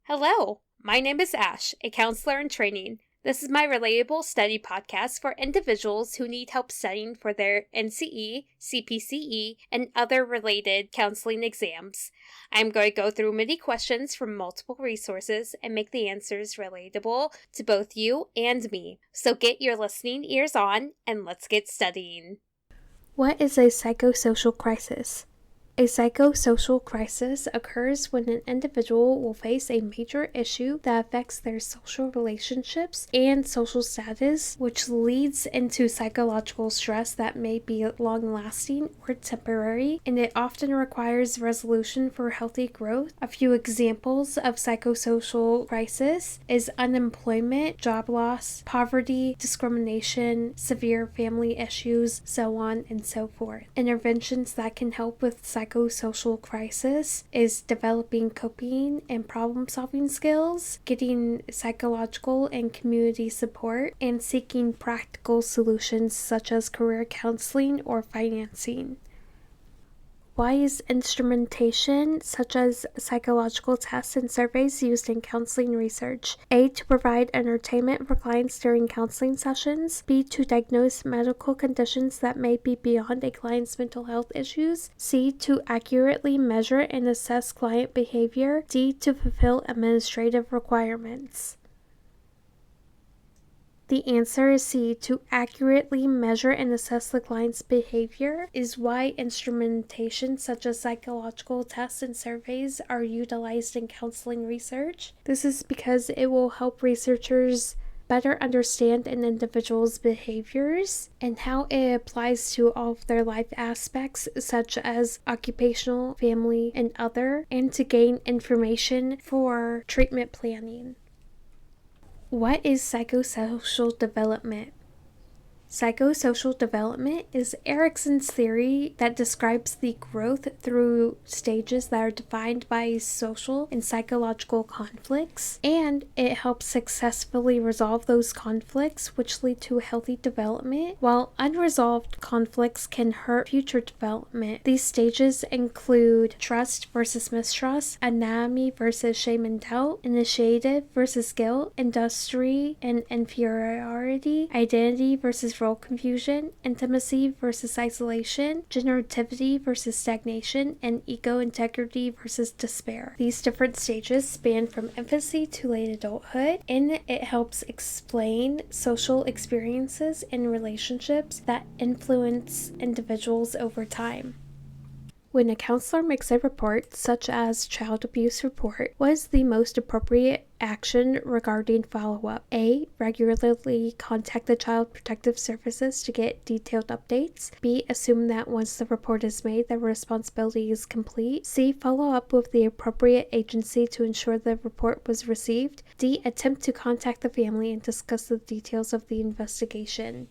Hello, my name is Ash, a counselor in training. This is my Relatable study podcast for individuals who need help studying for their NCE, CPCE, and other related counseling exams. I'm going to go through many questions from multiple resources and make the answers relatable to both you and me. So get your listening ears on and let's get studying. What is a psychosocial crisis? A psychosocial crisis occurs when an individual will face a major issue that affects their social relationships and social status, which leads into psychological stress that may be long-lasting or temporary, and it often requires resolution for healthy growth. A few examples of psychosocial crisis is unemployment, job loss, poverty, discrimination, severe family issues, so on and so forth. Interventions that can help with psychosocial crisis is developing coping and problem-solving skills, getting psychological and community support, and seeking practical solutions such as career counseling or financing. Why is instrumentation, such as psychological tests and surveys, used in counseling research? A. To provide entertainment for clients during counseling sessions. B. To diagnose medical conditions that may be beyond a client's mental health issues. C. To accurately measure and assess client behavior. D. To fulfill administrative requirements. The answer is C. To accurately measure and assess the client's behavior is why instrumentation such as psychological tests and surveys are utilized in counseling research. This is because it will help researchers better understand an individual's behaviors and how it applies to all of their life aspects such as occupational, family, and other, and to gain information for treatment planning. What is psychosocial development? Psychosocial development is Erikson's theory that describes the growth through stages that are defined by social and psychological conflicts, and it helps successfully resolve those conflicts, which lead to healthy development, while unresolved conflicts can hurt future development. These stages include trust versus mistrust, anatomy versus shame and doubt, initiative versus guilt, industry and inferiority, identity versus role confusion, intimacy versus isolation, generativity versus stagnation, and ego integrity versus despair. These different stages span from infancy to late adulthood, and it helps explain social experiences and relationships that influence individuals over time. When a counselor makes a report, such as child abuse report, what is the most appropriate action regarding follow-up? A. Regularly contact the Child Protective Services to get detailed updates. B. Assume that once the report is made, the responsibility is complete. C. Follow up with the appropriate agency to ensure the report was received. D. Attempt to contact the family and discuss the details of the investigation.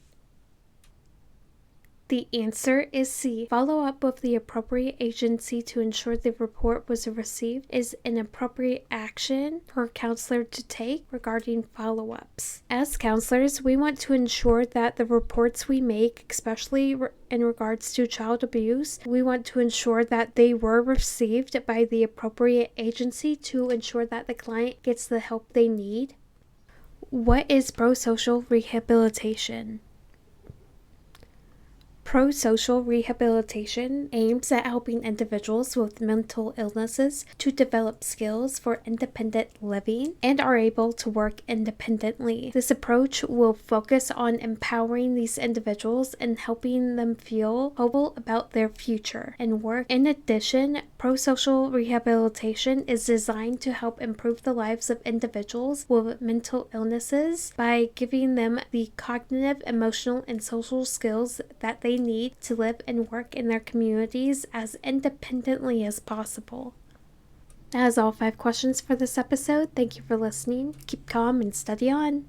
The answer is C. Follow up with the appropriate agency to ensure the report was received is an appropriate action for a counselor to take regarding follow-ups. As counselors, we want to ensure that the reports we make, especially in regards to child abuse, we want to ensure that they were received by the appropriate agency to ensure that the client gets the help they need. What is prosocial rehabilitation? Prosocial rehabilitation aims at helping individuals with mental illnesses to develop skills for independent living and are able to work independently. This approach will focus on empowering these individuals and helping them feel hopeful about their future and work. In addition, prosocial rehabilitation is designed to help improve the lives of individuals with mental illnesses by giving them the cognitive, emotional, and social skills that they need to live and work in their communities as independently as possible. That is all 5 questions for this episode. Thank you for listening. Keep calm and study on.